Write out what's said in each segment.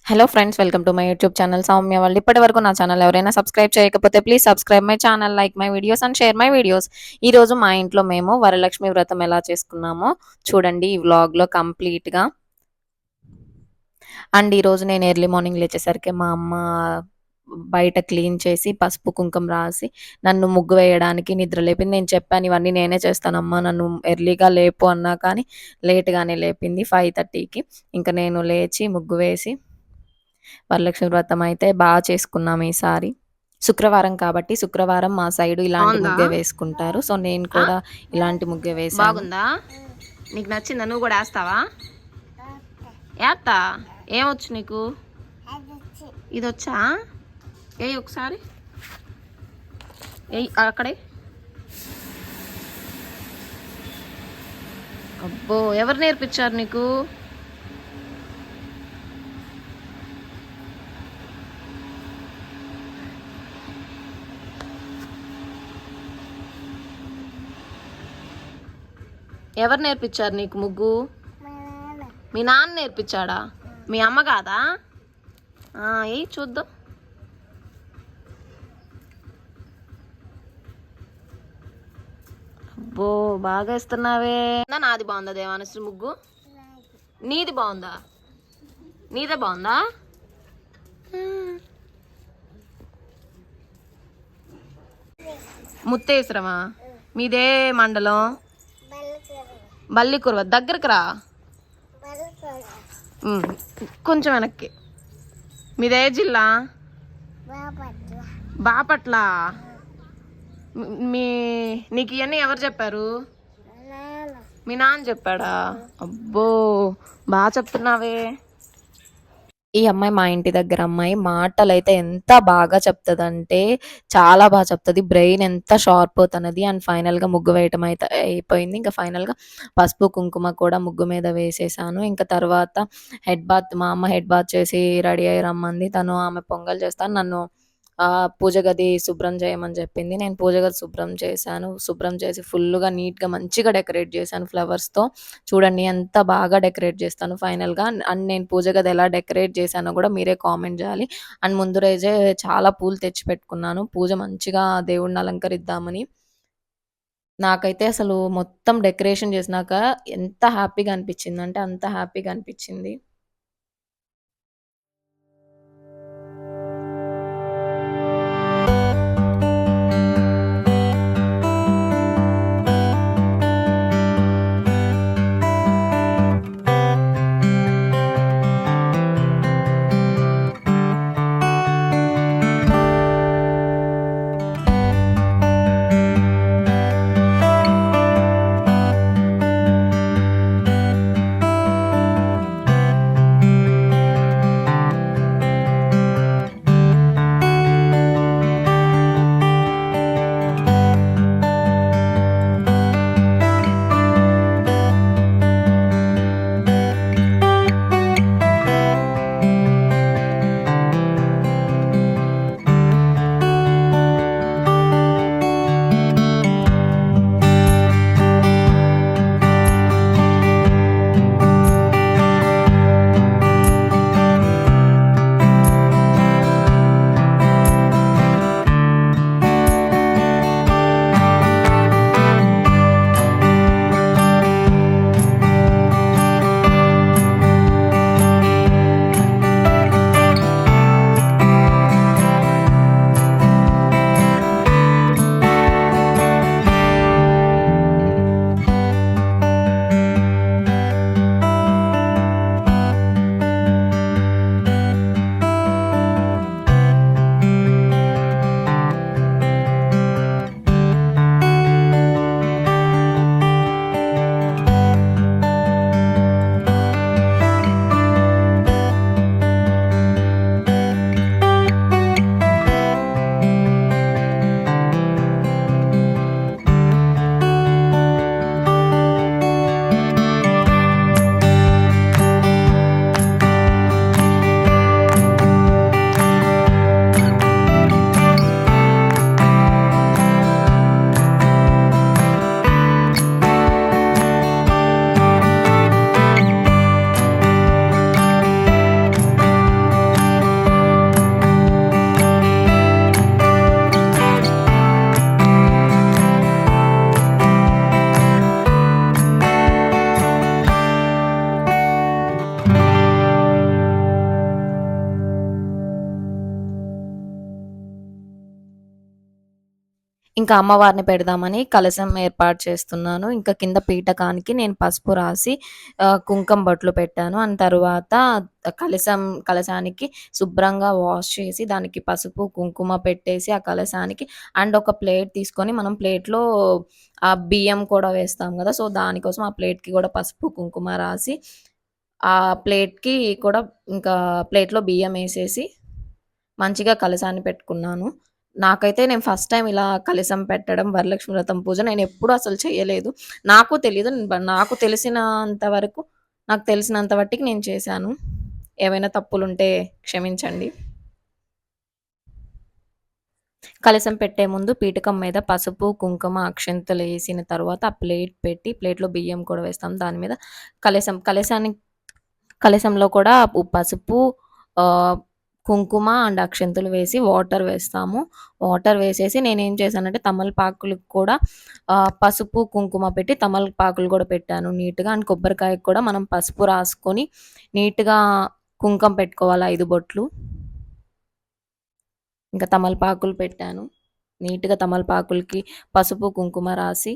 Hello friends, welcome to my YouTube channel Soumya వాళ్ళు. ఇప్పటివరకు నా ఛానల్ ఎవరైనా సబ్స్క్రైబ్ చేయకపోతే please subscribe my channel, like my videos and share my videos. ఈరోజు మా ఇంట్లో మేము వరలక్ష్మి వ్రతం ఎలా చేసుకున్నామో చూడండి ఈ వ్లాగ్లో కంప్లీట్గా. అండ్ ఈరోజు నేను ఎర్లీ మార్నింగ్ లేచేసరికి మా అమ్మ బయట క్లీన్ చేసి పసుపు కుంకుమ రాసి నన్ను ముగ్గు వేయడానికి నిద్ర లేపింది. నేను చెప్పాను ఇవన్నీ నేనే చేస్తానమ్మా, నన్ను ఎర్లీగా లేపు అన్నా కానీ లేట్గానే లేపింది 5:30కి. ఇంకా నేను లేచి ముగ్గు వేసి వరలక్ష్మి వ్రతం అయితే బాగా చేసుకున్నాం ఈసారి. శుక్రవారం కాబట్టి శుక్రవారం మా సైడు ఇలాంటి బాగుందా? ముగ్గే వేసుకుంటారు. సో నేను కూడా ఇలాంటి ముగ్గే వేసాను. బాగుందా? నీకు నచ్చిందా? నువ్వు కూడా వేస్తావా? వేస్తా. ఏమొచ్చు నీకు? ఇది వచ్చా? ఏ ఒకసారి ఏ అక్కడే. అబ్బో, ఎవరు నేర్పించారు నీకు? ఎవరు నేర్పించారు నీకు ముగ్గు? మీ నాన్న నేర్పించాడా? మీ అమ్మ కాదా? ఏ చూద్దాం. అబ్బో, బాగా ఇస్తున్నావే. నాది బాగుందా దేవానశ్రీ ముగ్గు? నీది బాగుందా? నీదే బాగుందా? ముత్తేశ్వరమా? మీదే మండలం? బల్లికురవ. దగ్గరకు రా, కొంచెం వెనక్కి. మీదే జిల్లా? బాపట్ల. నీకు ఇవన్నీ ఎవరు చెప్పారు? మీ నాన్న చెప్పాడా? అబ్బో, బాగా చెప్తున్నావే. ఈ అమ్మాయి మా ఇంటి దగ్గర అమ్మాయి మాటలైతే ఎంత బాగా చెప్తదంటే చాలా బాగా చెప్తది. బ్రెయిన్ ఎంత షార్పో తనది. అండ్ ఫైనల్‌గా ముగ్గు వేయటం అయితే అయిపోయింది. ఇంకా ఫైనల్‌గా పసుపు, కుంకుమ కూడా ముగ్గు మీద వేసేసాను. ఇంకా తర్వాత మా అమ్మ హెడ్ బాత్ చేసి రెడీ అయ్యి రమ్మంది. తను ఆమె పొంగల్ చేస్తాను. నన్ను పూజ గది శుభ్రం చేయమని చెప్పింది. నేను పూజ గది శుభ్రం చేశాను. శుభ్రం చేసి ఫుల్‌గా నీట్‌గా మంచిగా డెకరేట్ చేశాను ఫ్లవర్స్‌తో. చూడండి ఎంత బాగా డెకరేట్ చేస్తాను ఫైనల్‌గా. అండ్ నేను పూజ గది ఎలా డెకరేట్ చేశానో కూడా మీరే కామెంట్ చేయాలి. అండ్ ముందు రోజే చాలా పూలు తెచ్చిపెట్టుకున్నాను. పూజ మంచిగా దేవుడిని అలంకరిద్దామని. నాకైతే అసలు మొత్తం డెకరేషన్ చేసినాక ఎంత హ్యాపీగా అనిపించిందంటే అంత హ్యాపీగా అనిపించింది. ఇంకా అమ్మవారిని పెడదామని కలశం ఏర్పాటు చేస్తున్నాను. ఇంకా కింద పీఠకానికి నేను పసుపు రాసి కుంకుమ బొట్లు పెట్టాను. తరువాత కలశానికి శుభ్రంగా వాష్ చేసి దానికి పసుపు, కుంకుమ పెట్టేసి ఆ కలశానికి ఒక ప్లేట్ తీసుకొని మనం ప్లేట్‌లో ఆ బియ్యం కూడా వేస్తాం గదా! సో, దానికోసం ఆ ప్లేట్‌కి గూడా పసుపు, కుంకుమ రాసి ఆ ప్లేట్‌కి కూడా ఇంకా ప్లేట్‌లో బియ్యమేసేసి మంచిగా కలశాన్ని పెట్టుకున్నాను. నాకైతే నేను ఫస్ట్ టైమ్ ఇలా కలశం పెట్టడం, వరలక్ష్మి వ్రతం పూజ నేనెప్పుడు అసలు చేయలేదు. నాకు తెలీదు. నాకు తెలిసినంత వరకు నాకు తెలిసినంత మట్టికి నేను చేశాను. ఏవైనా తప్పులుంటే క్షమించండి. కలశం పెట్టే ముందు పీఠకం మీద పసుపు, కుంకుమ, అక్షింతలేసిన తర్వాత ఆ ప్లేట్ పెట్టి ప్లేట్‌లో బియ్యం కూడా వేస్తాం. దాని మీద కలశంలో కూడా పసుపు, ఆహ్, కుంకుమ అక్షింతలు వేసి వాటర్ వేస్తాము. వాటర్ వేసేసి నేనేం చేశానంటే తమలపాకులకు కూడా పసుపు, కుంకుమ పెట్టి తమలపాకులు గూడా పెట్టాను నీట్‌గా. కొబ్బరికాయకి కూడా మనం పసుపు రాసుకొని నీట్‌గా కుంకం పెట్టుకోవాలి 5 బొట్లు. ఇంకా తమలపాకులు పెట్టాను. నీట్‌గా తమలపాకులకి పసుపు, కుంకుమ రాసి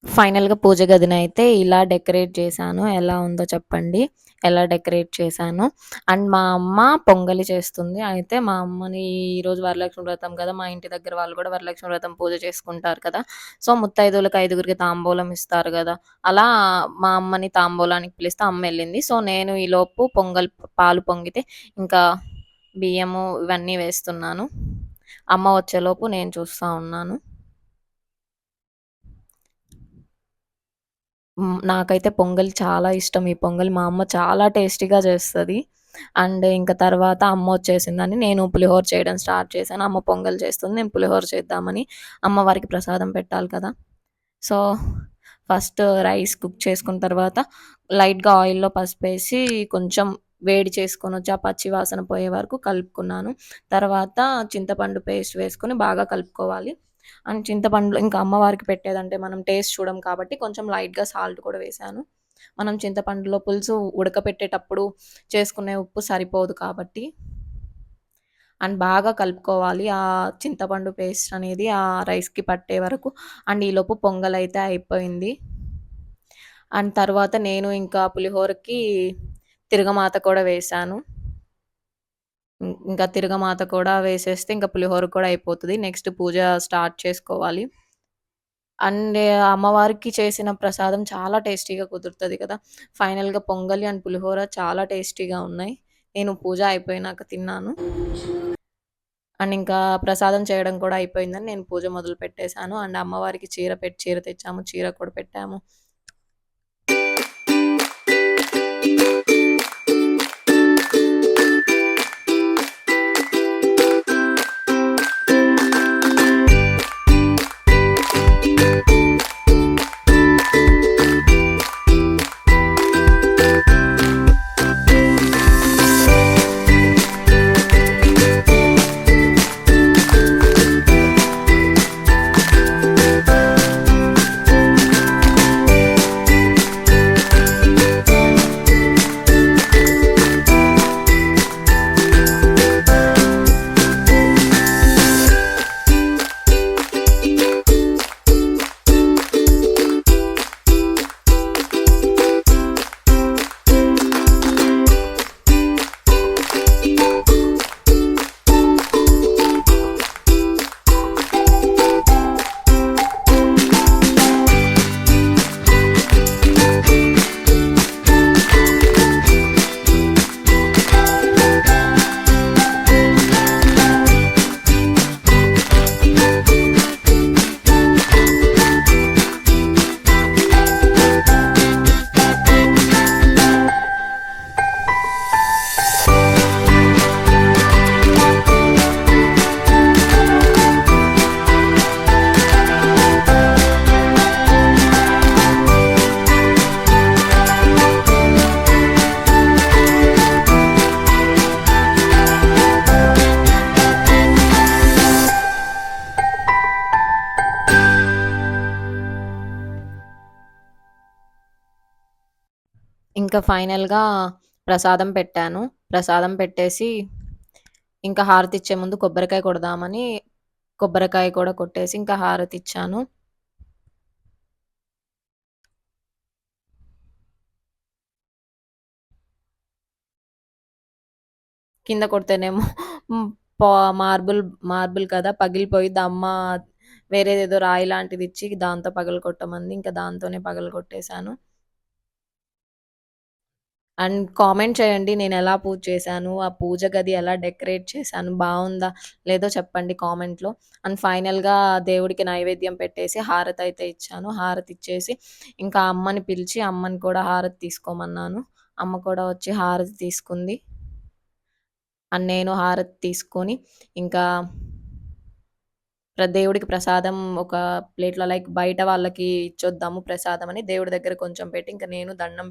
ఫైనల్‌గా పూజ గదినైతే ఇలా డెకరేట్ చేశాను. ఎలా ఉందో చెప్పండి. ఎలా డెకరేట్ చేశానో. మా అమ్మ పొంగలి చేస్తుంది. అయితే మా అమ్మని ఈరోజు వరలక్ష్మి వ్రతం కదా! మా ఇంటి దగ్గర వాళ్ళు కూడా వరలక్ష్మి వ్రతం పూజ చేసుకుంటారు కదా! సో, ముత్తైదువులకి ఐదుగురికి తాంబూలం ఇస్తారు గదా! అలా మా అమ్మని తాంబూలానికి పిలిస్తే అమ్మెళ్ళింది. సో, నేను ఈలోపు పాలు పొంగితే ఇంకా బియ్యము ఇవన్నీ వేస్తున్నాను. అమ్మ వచ్చేలోపు నేను చూస్తా ఉన్నాను. నాకైతే పొంగల్ చాలా ఇష్టం. ఈ పొంగల్ మా అమ్మ చాలా టేస్టీగా చేస్తది. ఇంక తర్వాత అమ్మొచ్చేసిందని నేను పులిహోర చేయడం స్టార్ట్ చేశాను. అమ్మ పొంగల్ చేస్తుంది. నేను పులిహోర చేద్దామని అమ్మవారికి ప్రసాదం పెట్టాలి కదా! సో, ఫస్ట్ రైస్ కుక్ చేసుకున్న తర్వాత లైట్‌గా ఆయిల్‌లో పసుపేసి కొంచెం వేడి చేసుకొనొచ్చి ఆ పచ్చి వాసన పోయే వరకు కలుపుకున్నాను. తర్వాత చింతపండు పేస్ట్ వేసుకొని బాగా కలుపుకోవాలి. చింతపండులో ఇంకా అమ్మవారికి పెట్టేదంటే మనం టేస్ట్ చూడం కాబట్టి కొంచెం లైట్‌గా సాల్ట్ కూడా వేశాను. మనం చింతపండులో పులుసు ఉడకపెట్టేటప్పుడు చేసుకునే ఉప్పు సరిపోదు కాబట్టి బాగా కలుపుకోవాలి. ఆ చింతపండు పేస్ట్ అనేది ఆ రైస్‌కి పట్టే వరకు. ఈలోపు పొంగలైతే అయిపోయింది. తర్వాత నేను ఇంకా పులిహోరకి తిరగమాత కూడా వేశాను. ఇంకా తిరగమాత కూడా వేసేస్తే ఇంక పులిహోర కూడా అయిపోతది. నెక్స్ట్ పూజ స్టార్ట్ చేసుకోవాలి. అమ్మవారికి చేసిన ప్రసాదం చాలా టేస్టీగా కుదురుతది కదా! ఫైనల్‌గా పొంగలి పులిహోర చాలా టేస్టీగా ఉన్నాయి. నేను పూజ అయిపోయినాక తిన్నాను. ఇంకా ప్రసాదం చేయడం కూడా అయిపోయిందని నేను పూజ మొదలుపెట్టేసాను. అమ్మవారికి చీర తెచ్చాము. చీర కూడా పెట్టాము. ఇంకా ఫైనల్‌గా ప్రసాదం పెట్టాను. ప్రసాదం పెట్టేసి ఇంకా హారతిచ్చే ముందు కొబ్బరికాయ కొడదామని కొబ్బరికాయ కూడా కొట్టేసి ఇంకా హారతిచ్చాను. కింద కొడితేనేమో హ్మ్. పా మార్బుల్ మార్బుల్ కదా! పగిలిపోయిద్ది. అమ్మ వేరేదేదో రాయి లాంటిదిచ్చి దాంతో పగలగొట్టమంది. ఇంకా దాంతోనే పగలగొట్టేసాను. అండ్ కామెంట్ చేయండి నేనెలా పూజ చేశాను? ఆ పూజ గది ఎలా డెకరేట్ చేశాను? బావుందా? లేదో చెప్పండి కామెంట్‌లో. అండ్ ఫైనల్‌గా దేవుడికి నైవేద్యం పెట్టేసి హారతయితే ఇచ్చాను. హారతిచ్చేసి ఇంకా అమ్మని పిలిచి అమ్మని కూడా హారతి తీసుకోమన్నాను. అమ్మ కూడా వచ్చి హారతి తీసుకుంది. అండ్ నేను హారతి తీసుకొని ఇంకా దేవుడికి ప్రసాదం ఒక ప్లేట్‌లో లైక్ బయట వాళ్ళకి ఇచ్చొద్దాము ప్రసాదం అని దేవుడి దగ్గర కొంచెం పెట్టి ఇంక నేను దండం